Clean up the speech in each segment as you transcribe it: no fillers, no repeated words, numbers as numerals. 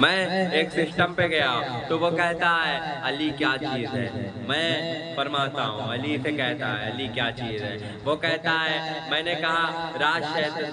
मैं एक सिस्टम पे गया तो वो कहता है अली क्या चीज़ है, मैं फरमाता हूँ अली से कहता है अली क्या चीज़ है। वो कहता है मैंने कहा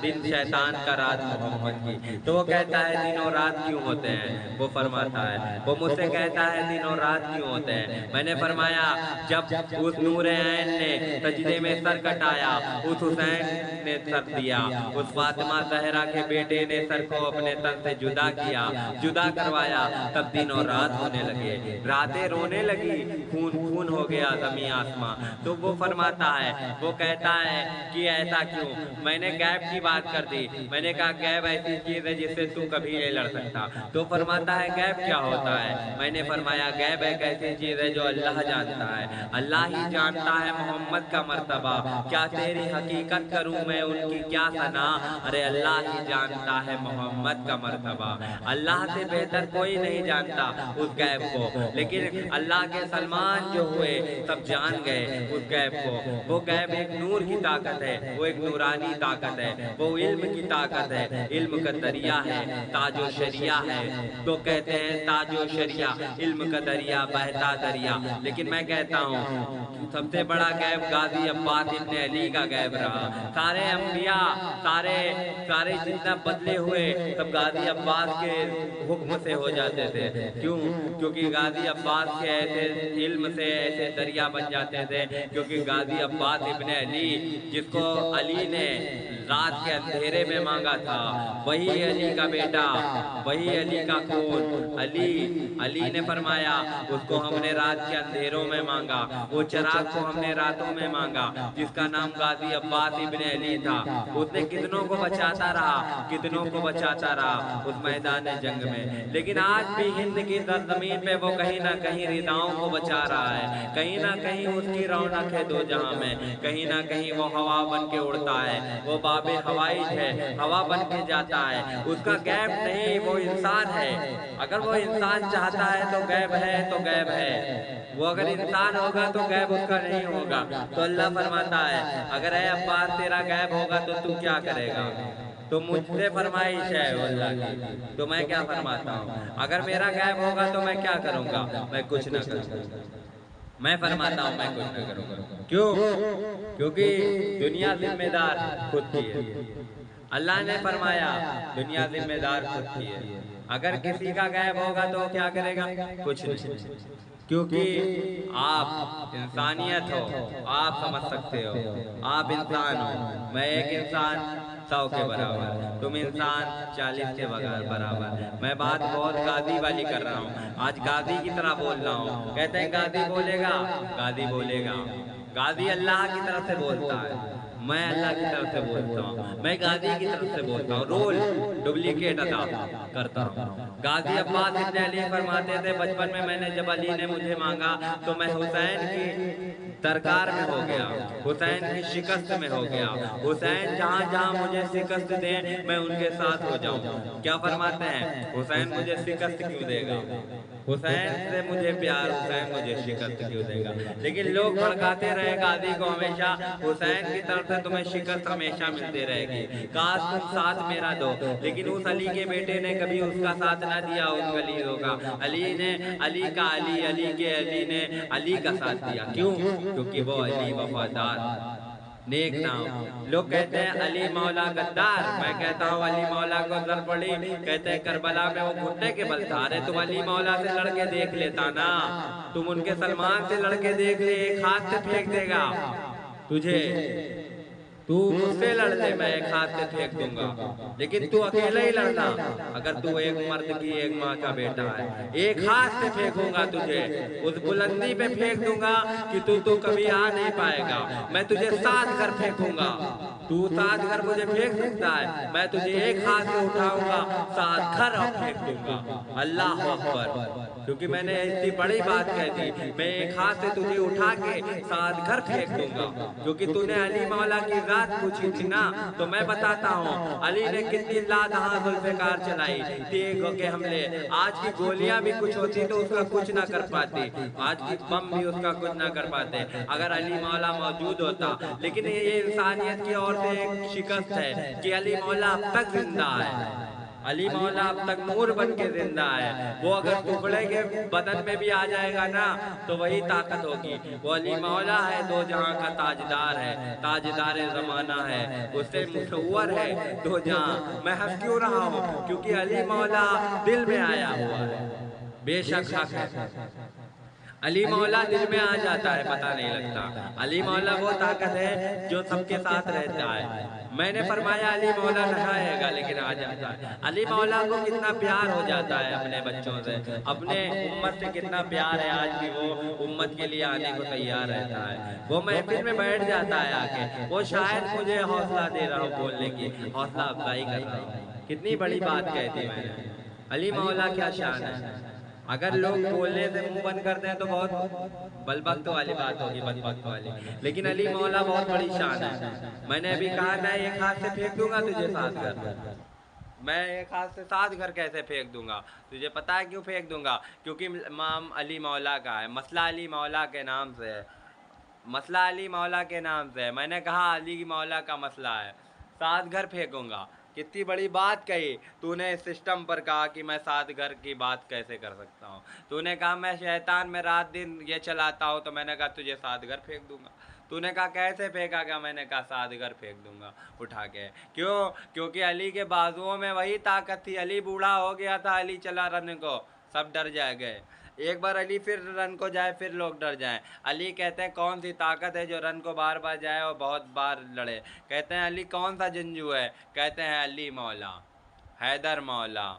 दिन शैतान का रात मोहम्मद की, तो वो कहता है दिन और रात क्यों होते हैं। वो फरमाता है वो मुझसे कहता है दिन और रात क्यों होते हैं। मैंने फरमाया जब उस नूरे ऐन ने सजदे में सर कटाया, उस हुसैन ने सर दिया, उस फातिमा ज़हरा के बेटे ने सर को अपने तन से जुदा किया, जुदा करवाया, तब दिन और रात होने लगे, रातें रोने लगी, खून खून हो गया ज़मीं आसमां। तो वो फरमाता है वो कहता है कि ऐसा क्यों। मैंने गैब की बात कर दी, मैंने कहा गैब ऐसी चीज़ है जिससे तू कभी नहीं लड़ सकता। तो फरमाता है गैब क्या होता है। मैंने फरमाया गैब एक ऐसी चीज़ है जो अल्लाह जानता है, अल्लाह ही जानता है मोहम्मद का मर्तबा। क्या तेरी हकीकत करूं मैं उनकी क्या सना, अरे अल्लाह ही जानता है मोहम्मद का मर्तबा। अल्लाह से बेहतर कोई नहीं जानता उस गैब को, लेकिन अल्लाह के सलमान जो हुए सब जान गए उस गैब को। वो गैब एक नूर की ताकत है, वो एक नूरानी ताकत है, वो इल्म की ताकत है, इल्म का दरिया है, ताजो शरिया है। तो कहते हैं ताजो शरिया इल्म का दरिया, बहता दरिया। लेकिन मैं कहता हूँ सबसे बड़ा गैब गाजी अब्बास इब्न अली का गैब रहा। सारे अंबिया सारे सारे जितना बदले हुए सब गाजी अब्बास के हुक्म से हो जाते थे। क्यों? क्योंकि गाजी अब्बास के ऐसे इल्म से ऐसे दरिया बन जाते थे। क्योंकि गाजी अब्बास इब्न अली जिसको अली ने रात के अंधेरे में मांगा था, वही अली का बेटा, वही अली का खून। अली ने फरमाया उसको हमने रात के अंधेरों में मांगा, वो चिराग को हमने रातों में मांगा, जिसका नाम गाजी अब्बास इब्न अली था। उसने कितनों को बचाता रहा, कितनों को बचाता रहा उस मैदान जंग में। लेकिन आज भी हिंद की सरजमीन पे वो कहीं ना कहीं रिदाओं को बचा रहा है, कहीं ना कहीं उसकी रौनक है दो जहां में, कहीं ना कहीं वो हवा बन के उड़ता है, वो बाबे हवाई है, हवा बन के जाता है। उसका गैब नहीं, वो इंसान है। अगर वो इंसान चाहता है तो गैब है, तो गैब है। वो अगर इंसान होगा तो गैब उसका नहीं होगा। तो अल्लाह फरमाता है अगर है अब्बास तेरा गैब होगा तो तू क्या करेगा। तो मुझसे फरमाइश है अल्लाह की, तो मैं क्या फरमाता हूँ। अगर मेरा गैब होगा तो मैं क्या करूँगा, मैं कुछ ना करूँगा। मैं फरमाता हूँ मैं कुछ ना करूँगा। क्यों? क्योंकि दुनिया जिम्मेदार खुद की है। अल्लाह ने फरमाया दुनिया जिम्मेदार खुद की है। अगर किसी का गैब होगा तो क्या करेगा, कुछ नहीं। क्योंकि आप इंसानियत हो, आप समझ सकते हो, आप इंसान हो, मैं एक इंसान 100 के बराबर, तुम इंसान 40 के बराबर। मैं बात बहुत गाजी वाली कर रहा हूँ, आज गाजी की तरह बोल रहा हूँ। कहते हैं गाजी बोलेगा, गाजी बोलेगा, गाजी अल्लाह की तरफ से बोलता है, मैं अल्लाह की तरफ से बोलता हूँ, मैं गाजी की तरफ से बोलता हूँ, रोल डुप्लीकेट अदा करता हूँ। गाजी अब्बास इब्न अली फरमाते थे बचपन में मैंने जब अली ने मुझे मांगा तो मैं हुसैन की दरकार में हो गया, हुसैन की शिकस्त में हो गया। हुसैन जहाँ जहाँ मुझे शिकस्त दे मैं उनके साथ हो जाऊँ। क्या फरमाते हैं, हुसैन मुझे शिकस्त क्यों देगा, हुसैन से मुझे प्यार, हुसैन मुझे शिकस्त क्यों देगा। लेकिन लोग भड़काते रहे गाजी को हमेशा, हुसैन की तरफ से तुम्हें शिकस्त हमेशा मिलती रहेगी, काश तुम साथ मेरा दो। लेकिन उस अली के बेटे ने कभी उसका साथ ना दिया, उस गलीजों का। अली ने अली का अली के अली ने अली का साथ दिया। क्यों? क्योंकि वो अली वफादार नेक नाम। लोग कहते हैं अली मौला गद्दार, मैं कहता हूँ अली मौला को जर पड़ी, कहते हैं करबला में वो घुटने के बल था। अरे तुम अली मौला से लड़के देख लेता ना, तुम उनके सलमान से लड़के देख ले, एक हाथ से फेंक देगा तुझे। तू मुझसे लड़ ले, मैं एक हाथ से फेंक दूंगा, लेकिन तू अकेला ही लड़ना। अगर तू एक मर्द की एक माँ का बेटा है, एक हाथ से फेंकूंगा तुझे, उस बुलंदी पे फेंक दूंगा कि तू कभी आ नहीं पाएगा। मैं तुझे 7 घर फेंकूंगा, तू 7 घर मुझे फेंक सकता है, मैं तुझे एक हाथ से उठाऊंगा 7 घर और फेंक दूंगा। अल्लाह अकबर। क्योंकि मैंने इतनी बड़ी बात कह दी, मैं एक हाथ से तुझे उठा के 7 घर फेंक दूंगा। क्योंकि तूने अली मौला की रात पूछी थी ना, तो मैं बताता हूँ अली ने कितनी लादहाँ जुल्फ़िकार चलाई, तेग के हमले। आज की गोलियां भी कुछ होती तो उसका कुछ ना कर पाती, आज की बम भी उसका कुछ ना कर पाते अगर अली मौला मौजूद होता। लेकिन ये इंसानियत की ओर से एक शिकस्त है कि अली मौला अब तक जिंदा है, अली मौला अब तक नूर बन के जिंदा है। वो अगर टुकड़े के बदन में भी आ जाएगा ना तो वही ताकत होगी। वो अली मौला है, दो जहां का ताजदार है, ताजदार जमाना है, उससे मुसव्वर है दो जहां। मैं हंस क्यों रहा हूँ? क्योंकि अली मौला दिल में आया हुआ है। बेशक हक है, अली मौला दिल में आ जाता है, पता नहीं लगता। अली मौला वो ताकत है जो सबके साथ रहता है। मैंने फरमाया अली मौला नहाएगा लेकिन आ जाता है। अली मौला को कितना प्यार हो जाता है अपने बच्चों से, अपने उम्मत से कितना प्यार है। आज भी वो उम्मत के लिए आने को तैयार रहता है। वो महफिल में बैठ जाता है आके, वो शायद मुझे हौसला दे रहा हो बोलने की, हौसला अफजाई कर रहा हूँ। कितनी बड़ी बात कहती मैंने। अली मौला क्या शान है। अगर लोग बोलने से मुंह बंद करते हैं तो बहुत बलबख्त वाली बात होगी, बदबख्त वाली। लेकिन अली मौला बहुत बड़ी शान है। मैंने अभी कहा मैं एक हाथ से फेंक दूंगा तुझे 7 घर। मैं एक हाथ से 7 घर कैसे फेंक दूंगा? तुझे पता है क्यों फेंक दूंगा? क्योंकि नाम अली मौला का है, मसला अली मौला के नाम से है, मसला अली मौला के नाम से है। मैंने कहा अली मौला का मसला है, 7 घर फेंकूंगा। कितनी बड़ी बात कही तूने। इस सिस्टम पर कहा कि मैं 7 घर की बात कैसे कर सकता हूँ। तूने कहा मैं शैतान में रात दिन ये चलाता हूँ, तो मैंने कहा तुझे 7 घर फेंक दूंगा। तूने कहा कैसे फेंका गया? मैंने कहा 7 घर फेंक दूंगा उठा के। क्यों? क्योंकि अली के बाजुओं में वही ताकत थी। अली बूढ़ा हो गया था, अली चला रन को, सब डर जा गए। एक बार अली फिर रन को जाए फिर लोग डर जाएं। अली कहते हैं कौन सी ताकत है जो रन को बार बार जाए और बहुत बार लड़े? कहते हैं अली कौन सा जंजू है? कहते हैं अली मौला, हैदर मौला।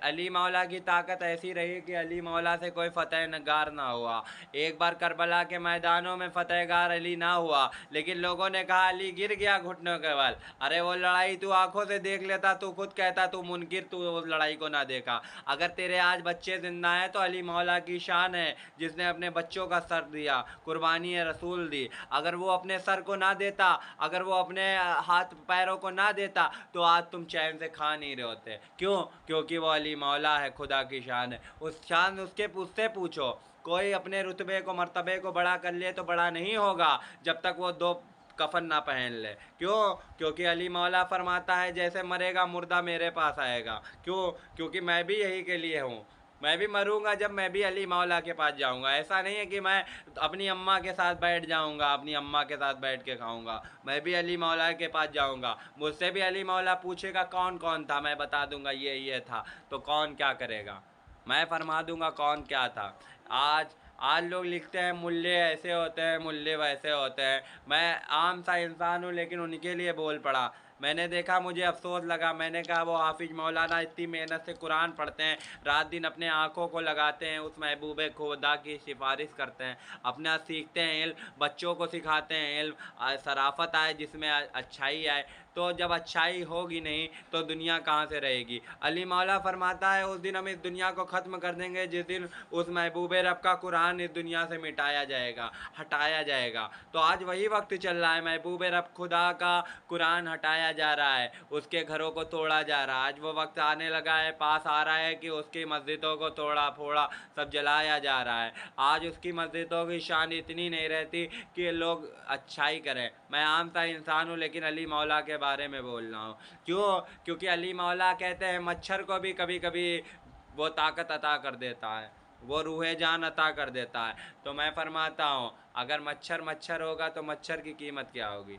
अली मौला की ताकत ऐसी रही कि अली मौला से कोई फतेह नगार ना हुआ। एक बार करबला के मैदानों में फतेहगार अली ना हुआ, लेकिन लोगों ने कहा अली गिर गया घुटनों के बल। अरे वो लड़ाई तू आंखों से देख लेता, तू खुद कहता तू मुनकिर, तू उस लड़ाई को ना देखा। अगर तेरे आज बच्चे जिंदा हैं तो अली मौला की शान है जिसने अपने बच्चों का सर दिया, कुर्बानी रसूल दी। अगर वो अपने सर को ना देता, अगर वो अपने हाथ पैरों को ना देता तो आज तुम चैन से खा नहीं रहे होते। क्यों? क्योंकि वो अली मौला है, खुदा की शान है। उस शान उससे पूछो। कोई अपने रुतबे को मर्तबे को बड़ा कर ले तो बड़ा नहीं होगा जब तक वो 2 कफन ना पहन ले। क्यों? क्योंकि अली मौला फरमाता है जैसे मरेगा मुर्दा मेरे पास आएगा। क्यों? क्योंकि मैं भी यही के लिए हूँ। मैं भी मरूंगा जब मैं भी अली मौला के पास जाऊंगा। ऐसा नहीं है कि मैं अपनी अम्मा के साथ बैठ जाऊंगा, अपनी अम्मा के साथ बैठ के खाऊंगा। मैं भी अली मौला के पास जाऊंगा। मुझसे भी अली मौला पूछेगा कौन कौन था, मैं बता दूंगा ये था। तो कौन क्या करेगा? मैं फरमा दूंगा कौन क्या था। आज लोग लिखते हैं मुल्ले ऐसे होते हैं, मुल्ले वैसे होते हैं। मैं आम सा इंसान हूँ लेकिन उनके लिए बोल पड़ा। मैंने देखा, मुझे अफसोस लगा। मैंने कहा वो हाफिज मौलाना इतनी मेहनत से कुरान पढ़ते हैं, रात दिन अपने आँखों को लगाते हैं, उस महबूब खुदा की सिफारिश करते हैं, अपना सीखते हैं इल्म, बच्चों को सिखाते हैं इल्म, शराफत आए जिसमें अच्छाई आए। तो जब अच्छाई होगी नहीं तो दुनिया कहाँ से रहेगी? अली मौला फरमाता है उस दिन हम इस दुनिया को ख़त्म कर देंगे जिस दिन उस महबूब रब का कुरान इस दुनिया से मिटाया जाएगा, हटाया जाएगा। तो आज वही वक्त चल रहा है, महबूब रब खुदा का कुरान हटाया जा रहा है, उसके घरों को तोड़ा जा रहा है। आज वो वक्त आने लगा है, पास आ रहा है कि उसकी मस्जिदों को तोड़ा फोड़ा सब जलाया जा रहा है। आज उसकी मस्जिदों की शान इतनी नहीं रहती कि लोग अच्छाई करें। मैं आम सा इंसान हूँ लेकिन अली मौला के बारे में बोल रहा हूँ। क्यों? क्योंकि अली मौला कहते हैं मच्छर को भी कभी कभी वो ताकत अता कर देता है, वो रूहे जान अता कर देता है। तो मैं फरमाता हूँ अगर मच्छर होगा तो मच्छर की कीमत क्या होगी?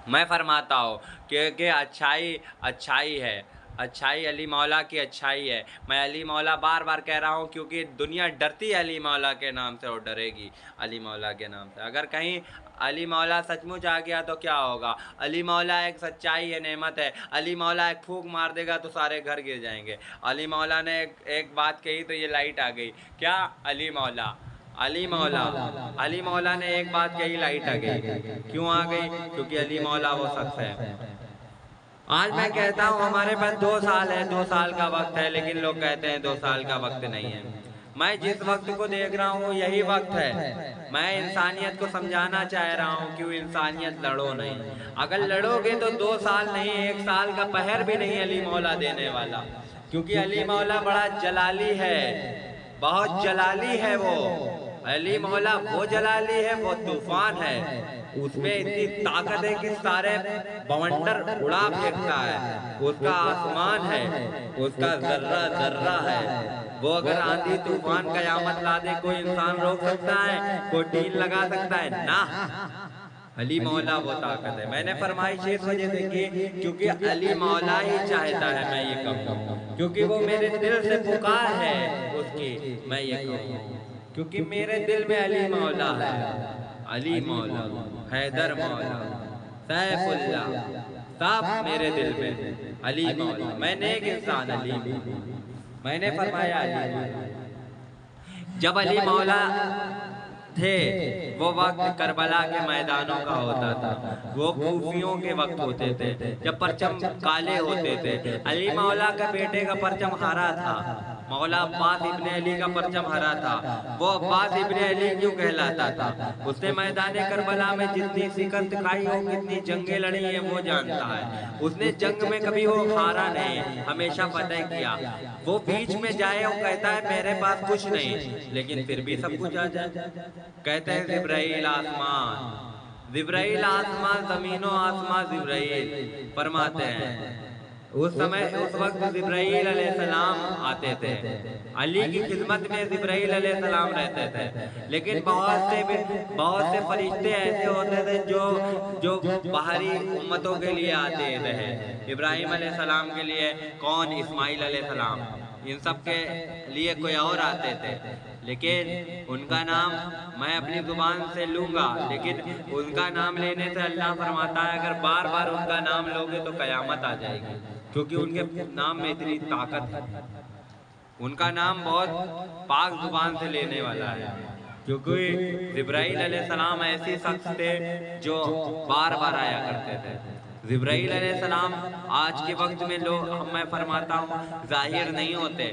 मैं फरमाता हूँ कि अच्छाई है, अच्छाई अली मौला की अच्छाई है। मैं अली मौला बार बार कह रहा हूँ क्योंकि दुनिया डरती है अली मौला के नाम से और डरेगी अली मौला के नाम से। अगर कहीं अली मौला सचमुच आ गया तो क्या होगा? अली मौला एक सच्चाई है, नेमत है। अली मौला एक फूंक मार देगा तो सारे घर गिर जाएंगे। अली मौला ने एक बात कही तो ये लाइट आ गई। क्या? अली मौला ने एक बात कही, लाइट आ गई। क्यों आ गई? क्योंकि अली मौला वो शख्स है। आज मैं कहता हूँ हमारे पास 2 साल है, 2 साल का वक्त है, लेकिन लोग कहते हैं 2 साल का वक्त नहीं है। मैं जिस वक्त को देख रहा हूँ यही वक्त है। मैं इंसानियत को समझाना चाह रहा हूँ कि इंसानियत लड़ो नहीं। अगर लड़ोगे तो 2 साल नहीं, 1 साल का पहर भी नहीं अली मौला देने वाला। क्योंकि अली मौला बड़ा जलाली है, बहुत जलाली है वो। अली मौला वो जलाली है, वो तूफान है, उसमें इतनी ताकत है कि सारे बवंडर उड़ा फेंकता है, उसका आसमान है, उसका जर्रा जर्रा है। वो अगर आंधी तूफान कयामत ला दे, कोई इंसान रोक सकता है? कोई टीन लगा सकता है? ना, अली मौला वो ताकत है। मैंने फरमाइश इस वजह से की क्योंकि अली मौला ही चाहता है मैं ये कहूँ, क्योंकि वो मेरे दिल से पुकार है उसकी, मैं ये कहूँ क्योंकि मेरे दिल में अली मौला है। अली मौला, हैदर मौला, सैफुल्ला, सब मेरे दिल में अली मौला। मैं नेक इंसान अली, मैंने फरमाया अली। जब अली मौला थे वो वक्त करबला के मैदानों का होता था, वो कूफियों के वक्त होते थे जब परचम काले होते थे। अली मौला का बेटे का परचम हरा था, मौला अब्बास इब्ने अली का परचम हरा था। वो अब्बास इब्ने अली क्यों कहलाता था? उसने मैदान करबला में जितनी शिकस्त खाई हो, कितनी जंगें लड़ी है वो जानता है। उसने जंग में कभी वो हारा नहीं, हमेशा फतह किया। वो बीच में जाए और कहता है मेरे पास कुछ नहीं, लेकिन फिर भी सब कुछ आ जाए। कहते हैं जिब्राइल आसमान, जिब्राइल आसमान, जमीनों आसमान जिब्राइल फरमाते हैं। उस समय उस वक्त जिब्राइल अलैहिस्सलाम आते थे, अली की खिदमत में जिब्राइल अलैहिस्सलाम रहते थे। लेकिन बहुत से फरिश्ते ऐसे होते थे जो बाहरी उम्मतों के लिए आते रहे। इब्राहिम अलैहिस्सलाम के लिए कौन? इस्माइल अलैहिस्सलाम, इन सब के लिए कोई और आते थे, लेकिन उनका नाम मैं अपनी जुबान से लूंगा, लेकिन उनका नाम लेने से अल्लाह फरमाता है अगर बार बार उनका नाम लोगे तो कयामत आ जाएगी, क्योंकि उनके नाम में इतनी ताकत है। उनका नाम बहुत पाक जुबान से लेने वाला है, क्योंकि जिब्राइल अलैहिस्सलाम ऐसे शख्स थे जो बार बार आया करते थे। जिब्राइल अलैहिस्सलाम आज के वक्त में लोग, मैं फरमाता हूँ, जाहिर नहीं होते।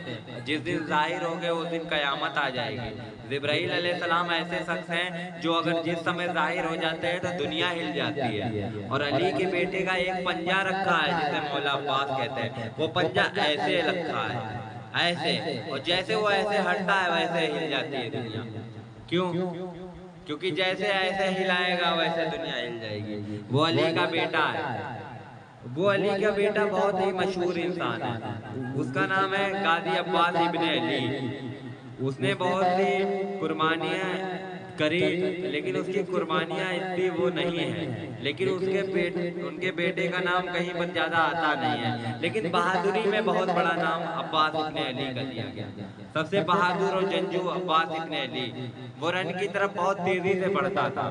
जिस दिन जाहिर हो गए उस दिन कयामत आ जाएगी। जिब्राइल अलैहिस्सलाम ऐसे शख्स हैं जो अगर जिस समय जाहिर हो जाते हैं तो दुनिया हिल जाती है। और अली के बेटे का एक पंजा रखा है जिसे मौला अब्बास कहते हैं, वो पंजा ऐसे रखा है, ऐसे, और जैसे वो ऐसे हटता है वैसे हिल जाती है दुनिया। क्यों? क्योंकि जैसे ऐसे हिलाएगा वैसे दुनिया हिल जाएगी। वो अली का बेटा है, वो अली का बेटा बहुत ही मशहूर इंसान है, उसका नाम है गाजी अब्बास इब्ने अली। उसने बहुत सी कुर्बानियाँ करी, लेकिन उसकी कुर्बानियाँ इतनी वो नहीं है, लेकिन उनके बेटे का नाम कहीं पर ज्यादा आता नहीं है, लेकिन बहादुरी में बहुत बड़ा नाम अब्बास इब्ने अली का दिया गया। सबसे बहादुर और जंजू अब्बास इब्ने अली। वो रन की तरफ बहुत तेजी से बढ़ता था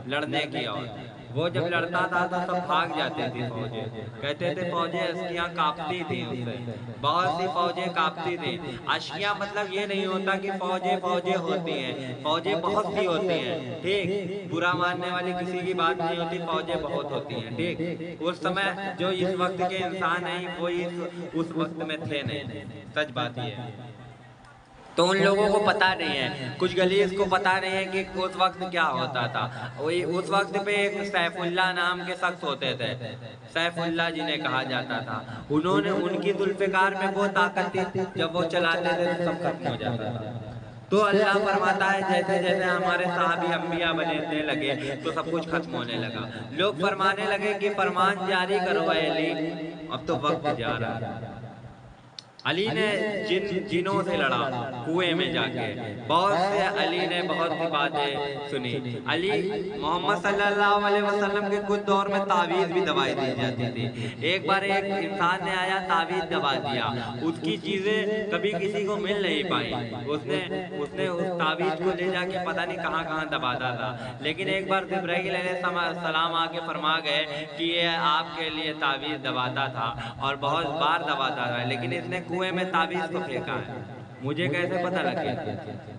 लड़ने की ओर। वो जब लड़ता था तो सब भाग जाते थे फौजें, कहते थे फौजें अस्कियां कांपती थी उससे, बहुत सी फौजें कांपती थी। अस्कियां मतलब ये नहीं होता कि फौजें होती हैं, फौजें बहुत सी होती हैं, ठीक, बुरा मानने वाली किसी की बात नहीं होती, फौजें बहुत होती हैं, ठीक। उस समय जो इस वक्त के इंसान हैं वो उस वक्त में थे नहीं, सच बात ये है। तो उन लोगों को पता नहीं है, कुछ गलीज को पता नहीं है कि उस वक्त क्या होता था। वही उस वक्त पे एक सैफुल्ला नाम के शख्स होते थे, सैफुल्ला जिन्हें कहा जाता था। उन्होंने, उनकी जुल्फ़िकार में वो ताकत थी, जब वो चलाते थे तो सब खत्म हो जाता था। तो अल्लाह फरमाता है जैसे जैसे हमारे साहबी अंबिया बनने लगे तो सब कुछ खत्म होने लगा। लोग फरमाने लगे कि फरमान जारी करो अली, अब तो वक्त जा रहा है। अली ने जिनों से लड़ा कुएं में जाके, बहुत से अली ने बहुत सी बातें सुनी। अली मोहम्मद सल्लल्लाहु अलैहि वसल्लम के कुछ दौर में तावीज़ भी दवाई दी जाती थी। एक बार एक इंसान ने आया, तावीज़ दबा दिया, उसकी चीजें कभी किसी को मिल नहीं पाई। उसने उस तावीज़ को ले जाके पता नहीं कहाँ कहाँ दबाता था। लेकिन एक बार जिब्राइल अलैहिस्सलाम आके फरमा गए कि ये आपके लिए तावीज़ दबाता था और बहुत बार दबाता था, लेकिन इसने कुएं में ताबीज़ को फेंका है। मुझे कैसे पता लगे?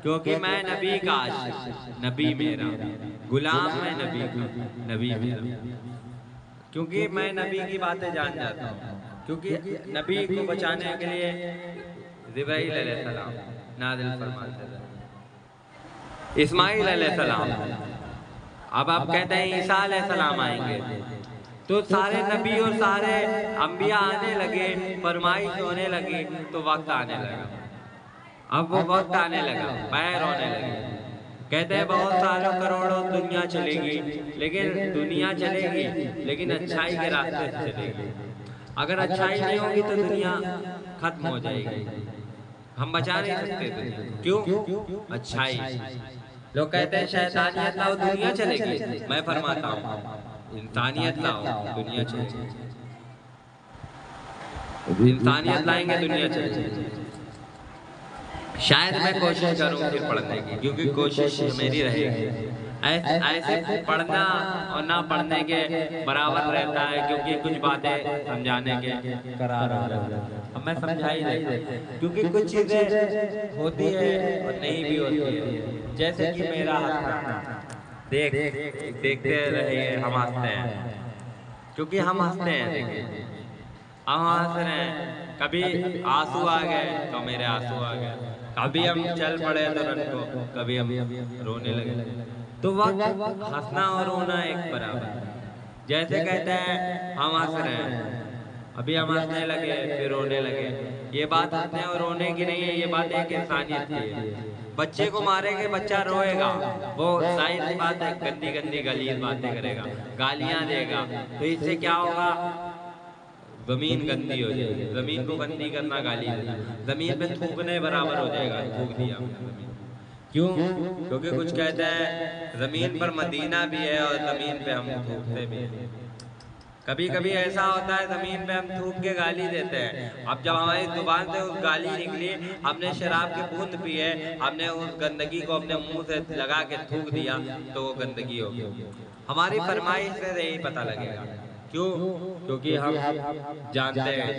क्योंकि मैं नबी का आशिक, नबी मेरा गुलाम, मैं नबी का, नबी मेरा, क्योंकि मैं नबी की बातें जान जाता हूँ। क्योंकि नबी को बचाने के लिए जिब्राइल अलैहिस्सलाम नाज़िल फरमाते थे, इस्माइल अलैहिस्सलाम, अब आप कहते हैं ईसा अलैहिस्सलाम आएंगे, तो सारे नबी और सारे अंबिया आने लगे, फरमाइश होने लगी, तो वक्त आने लगा। अब वो वक्त आने लगा, पैर होने लगे, कहते हैं बहुत सालों करोड़ों दुनिया चलेगी, लेकिन दुनिया चलेगी लेकिन अच्छाई के रास्ते से चलेगी। अगर अच्छाई नहीं होगी तो दुनिया खत्म हो जाएगी, हम बचा नहीं सकते दुनिया। क्यों? अच्छाई। लोग कहते हैं शैतानियत लाओ दुनिया चलेगी, मैं फरमाता हूँ इंसानियत लाओ दुनिया चलेगी। इंसानियत लाएंगे दुनिया चलेगी। शायद मैं कोशिश करूँ फिर पढ़ने की, क्योंकि कोशिश मेरी रहेगी। ऐसे पढ़ना और ना पढ़ने के बराबर रहता है, क्योंकि कुछ बातें समझाने के करार आ रहा है। अब मैं समझा ही नहीं, क्योंकि कुछ चीजें होती है और नहीं भी होती है। जैसे कि मेरा हंसना देखते रहिए, हम हंसते हैं क्योंकि हम हंसते हैं। देखिए हम हंस रहे हैं, कभी आंसू आ गए तो मेरे आंसू आ गए, कभी हम चल पड़े तुरंत को, कभी हम रोने लगे। तो वक्त हंसना और रोना एक बराबर। जैसे कहते हैं हम हंस रहे हैं, अभी हम हंसने लगे फिर रोने लगे। ये बात हंसने और रोने की नहीं है, ये बात एक इंसानियत की है। बच्चे को मारेंगे बच्चा रोएगा, वो जाहिर सी बात है गंदी गंदी गलील बातें करेगा, गालियां देगा, तो इससे क्या होगा? जमीन गंदी हो जाएगी। जमीन को गंदी करना गाली देना, जमीन पे थूकने बराबर हो जाएगा। थूक दिया क्यों? क्योंकि कुछ कहते हैं जमीन पर मदीना भी है और जमीन पे हम थूकते भी हैं। कभी कभी ऐसा होता है जमीन पे हम थूक के गाली देते हैं। अब जब हमारी जुबान से उस गाली निकली, हमने शराब के बूंद पिए, हमने उस गंदगी को अपने मुंह से लगा के थूक दिया, तो वो गंदगी होगी। हमारी फरमाइश से यही पता लगेगा। क्यों? क्योंकि हम जानते हैं,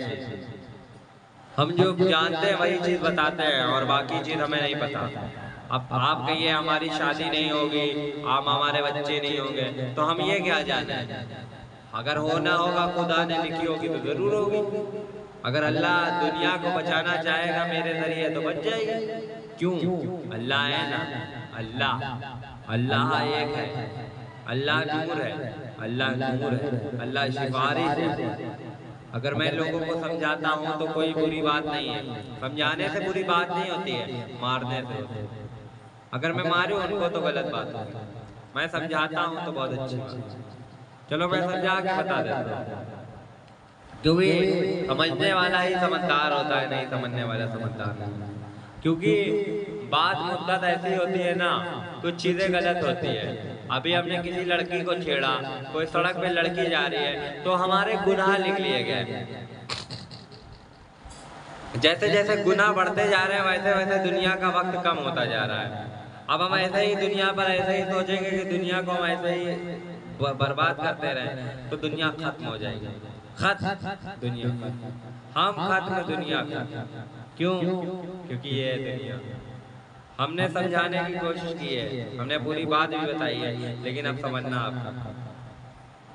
हम जो जानते हैं वही चीज बताते हैं और बाकी चीज हमें नहीं पता। अब आप कहिए हमारी शादी नहीं होगी, आप हमारे बच्चे नहीं होंगे, तो हम ये क्या जाने? अगर होना होगा खुदा ने लिखी होगी तो जरूर होगी। अगर अल्लाह दुनिया को बचाना चाहेगा मेरे जरिए तो बच जाएगी। क्यों? अल्लाह है ना, अल्लाह एक है, अल्लाह नूर है, अल्लाह नूर है, अल्लाह सिफारिश है। अगर मैं लोगों को समझाता हूँ तो कोई बुरी बात नहीं है, समझाने से बुरी बात नहीं होती है, मारने से होती है। अगर मैं मारूं उनको तो गलत बात है, मैं समझाता हूँ तो बहुत अच्छी बात है। चलो मैं समझा के बता देता हूँ, क्योंकि समझने वाला ही समझदार होता है, नहीं समझने वाला समझदार नहीं। क्योंकि बात मुद्दत ऐसी होती है ना, कुछ चीजें गलत होती है। अभी हमने किसी लड़की को छेड़ा, कोई सड़क पे लड़की जा रही है तो हमारे गुनाह लिख लिए गए। जैसे जैसे गुनाह बढ़ते जा रहे हैं वैसे वैसे दुनिया का वक्त कम होता जा रहा है। अब हम ऐसे ही दुनिया पर ऐसे ही सोचेंगे कि दुनिया को हम ऐसे ही बर्बाद करते रहे तो दुनिया खत्म हो जाएगी। खत्म दुनिया, हम खत्म दुनिया खत्म। क्यों? क्योंकि ये है दुनिया। हमने समझाने की कोशिश की है, हमने पूरी बात भी बताई है, लेकिन अब समझना आपका।